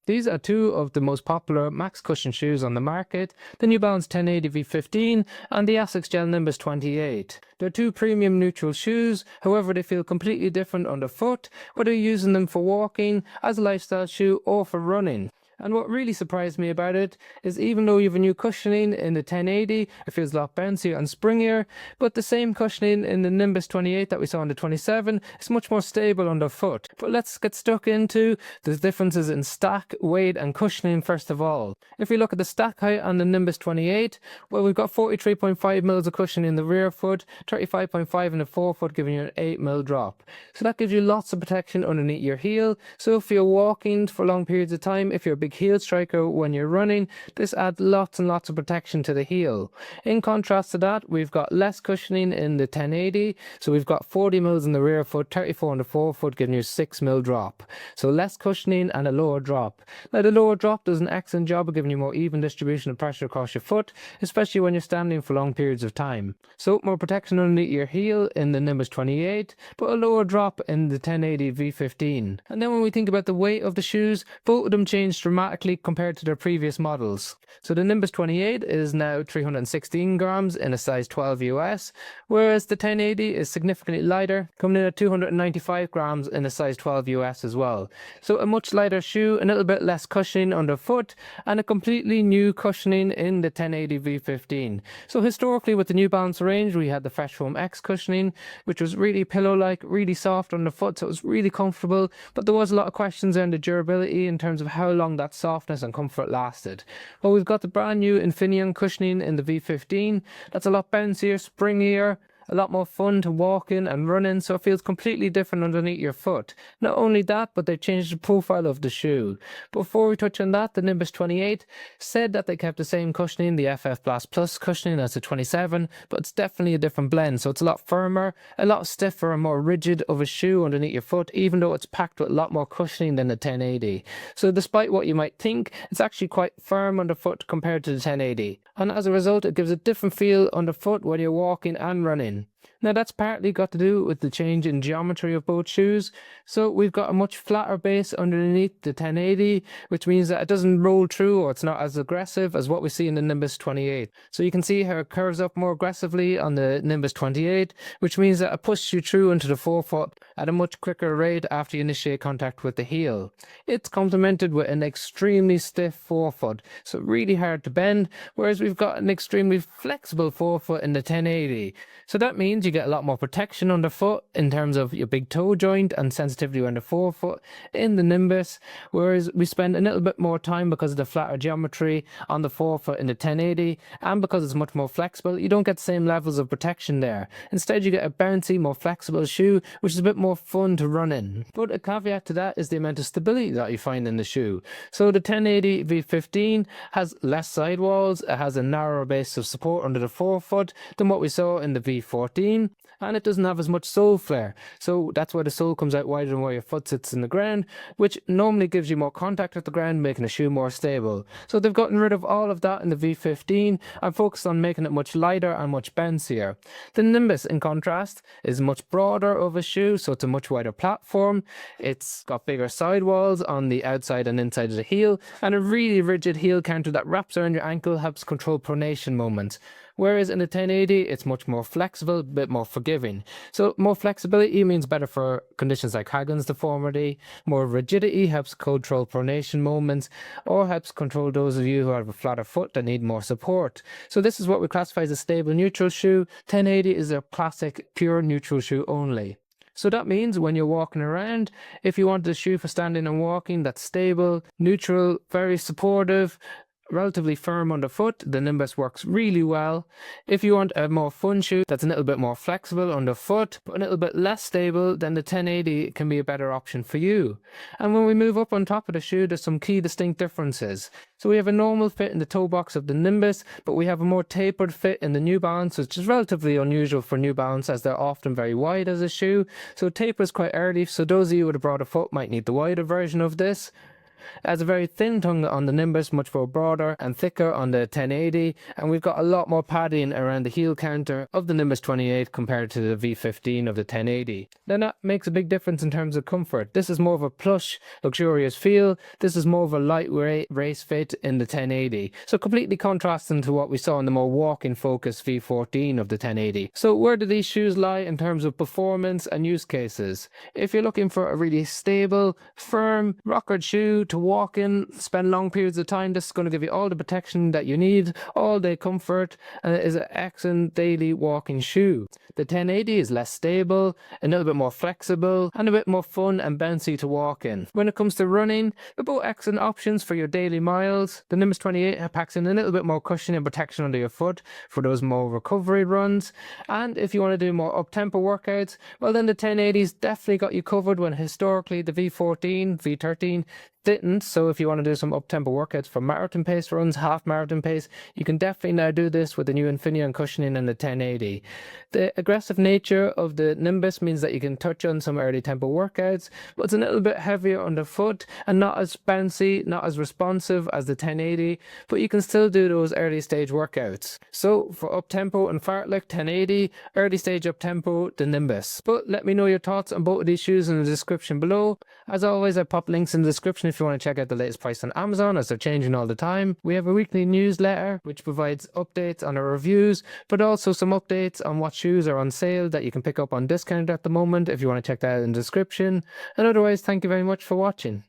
These are two of the most popular max cushion shoes on the market, the New Balance 1080 V15 and the ASICS Gel Nimbus 28. They're two premium neutral shoes, however they feel completely different underfoot, whether you're using them for walking, as a lifestyle shoe or for running. And what really surprised me about it is even though you have a new cushioning in the 1080, it feels a lot bouncier and springier, but the same cushioning in the Nimbus 28 that we saw in the 27 is much more stable underfoot. But let's get stuck into the differences in stack, weight and cushioning first of all. If we look at the stack height on the Nimbus 28, well, we've got 43.5 mils of cushion in the rear foot, 35.5 in the forefoot, giving you an 8 mil drop. So that gives you lots of protection underneath your heel. So if you're walking for long periods of time, if you're a big heel striker when you're running, this adds lots and lots of protection to the heel. In contrast to that, we've got less cushioning in the 1080, so we've got 40 mils in the rear foot, 34 in the forefoot, giving you a 6 mil drop. So less cushioning and a lower drop. Now the lower drop does an excellent job of giving you more even distribution of pressure across your foot, especially when you're standing for long periods of time. So more protection underneath your heel in the Nimbus 28, but a lower drop in the 1080 V15. And then when we think about the weight of the shoes, both of them change dramatically compared to their previous models. So the Nimbus 28 is now 316 grams in a size 12 US, whereas the 1080 is significantly lighter, coming in at 295 grams in a size 12 US as well. So a much lighter shoe, a little bit less cushioning underfoot, and a completely new cushioning in the 1080 V15. So historically with the New Balance range, we had the Fresh Foam X cushioning, which was really pillow-like, really soft underfoot, so it was really comfortable, but there was a lot of questions around the durability in terms of how long that softness and comfort lasted. Well, we've got the brand new Infineon cushioning in the V15. That's a lot bouncier, springier, a lot more fun to walk in and run in, so it feels completely different underneath your foot. Not only that, but they changed the profile of the shoe. Before we touch on that, the Nimbus 28 said that they kept the same cushioning, the FF Blast Plus cushioning as the 27, but it's definitely a different blend, so it's a lot firmer, a lot stiffer and more rigid of a shoe underneath your foot, even though it's packed with a lot more cushioning than the 1080. So despite what you might think, it's actually quite firm underfoot compared to the 1080. And as a result, it gives a different feel underfoot when you're walking and running. Now that's partly got to do with the change in geometry of both shoes. So we've got a much flatter base underneath the 1080, which means that it doesn't roll through or it's not as aggressive as what we see in the Nimbus 28. So you can see how it curves up more aggressively on the Nimbus 28, which means that it pushes you through into the forefoot at a much quicker rate after you initiate contact with the heel. It's complemented with an extremely stiff forefoot, so really hard to bend, whereas we've got an extremely flexible forefoot in the 1080. So that means you get a lot more protection underfoot in terms of your big toe joint and sensitivity around the forefoot in the Nimbus, whereas we spend a little bit more time because of the flatter geometry on the forefoot in the 1080, and because it's much more flexible, you don't get the same levels of protection there. Instead, you get a bouncy, more flexible shoe, which is a bit more fun to run in. But a caveat to that is the amount of stability that you find in the shoe. So the 1080 V15 has less sidewalls, it has a narrower base of support under the forefoot than what we saw in the V14, and it doesn't have as much sole flare, so that's why the sole comes out wider than where your foot sits in the ground, which normally gives you more contact with the ground, making the shoe more stable. So they've gotten rid of all of that in the V15 and focused on making it much lighter and much bouncier. The Nimbus, in contrast, is much broader of a shoe, so it's a much wider platform, it's got bigger sidewalls on the outside and inside of the heel, and a really rigid heel counter that wraps around your ankle helps control pronation moments. Whereas in the 1080, it's much more flexible, a bit more forgiving. So more flexibility means better for conditions like Hagen's deformity. More rigidity helps control pronation moments, or helps control those of you who have a flatter foot that need more support. So this is what we classify as a stable neutral shoe. 1080 is a classic pure neutral shoe only. So that means when you're walking around, if you want a shoe for standing and walking that's stable, neutral, very supportive, relatively firm underfoot, the Nimbus works really well. If you want a more fun shoe that's a little bit more flexible underfoot, but a little bit less stable, then the 1080 can be a better option for you. And when we move up on top of the shoe, there's some key distinct differences. So we have a normal fit in the toe box of the Nimbus, but we have a more tapered fit in the New Balance, which is relatively unusual for New Balance as they're often very wide as a shoe. So taper is quite early, so those of you with a broader foot might need the wider version of this. It has a very thin tongue on the Nimbus, much more broader and thicker on the 1080, and we've got a lot more padding around the heel counter of the Nimbus 28 compared to the V15 of the 1080. Now that makes a big difference in terms of comfort. This is more of a plush, luxurious feel. This is more of a lightweight race fit in the 1080. So completely contrasting to what we saw in the more walking focused V14 of the 1080. So where do these shoes lie in terms of performance and use cases? If you're looking for a really stable, firm, rockered shoe to walk in, spend long periods of time, this is going to give you all the protection that you need, all day comfort, and it is an excellent daily walking shoe. The 1080 is less stable, a little bit more flexible, and a bit more fun and bouncy to walk in. When it comes to running, they're both excellent options for your daily miles. The Nimbus 28 packs in a little bit more cushion and protection under your foot for those more recovery runs. And if you want to do more up-tempo workouts, well then the 1080's definitely got you covered, when historically the V14, V13 didn't. So if you want to do some up-tempo workouts for marathon pace runs, half marathon pace, you can definitely now do this with the new Infineon cushioning and the 1080. The aggressive nature of the Nimbus means that you can touch on some early tempo workouts, but it's a little bit heavier underfoot and not as bouncy, not as responsive as the 1080, but you can still do those early stage workouts. So for up-tempo and fartlek, 1080, early stage up-tempo, the Nimbus. But let me know your thoughts on both of these shoes in the description below. As always, I pop links in the description if you want to check out the latest price on Amazon, as they're changing all the time. We have a weekly newsletter which provides updates on our reviews, but also some updates on what shoes are on sale that you can pick up on discount at the moment if you want to check that out in the description. And otherwise, thank you very much for watching.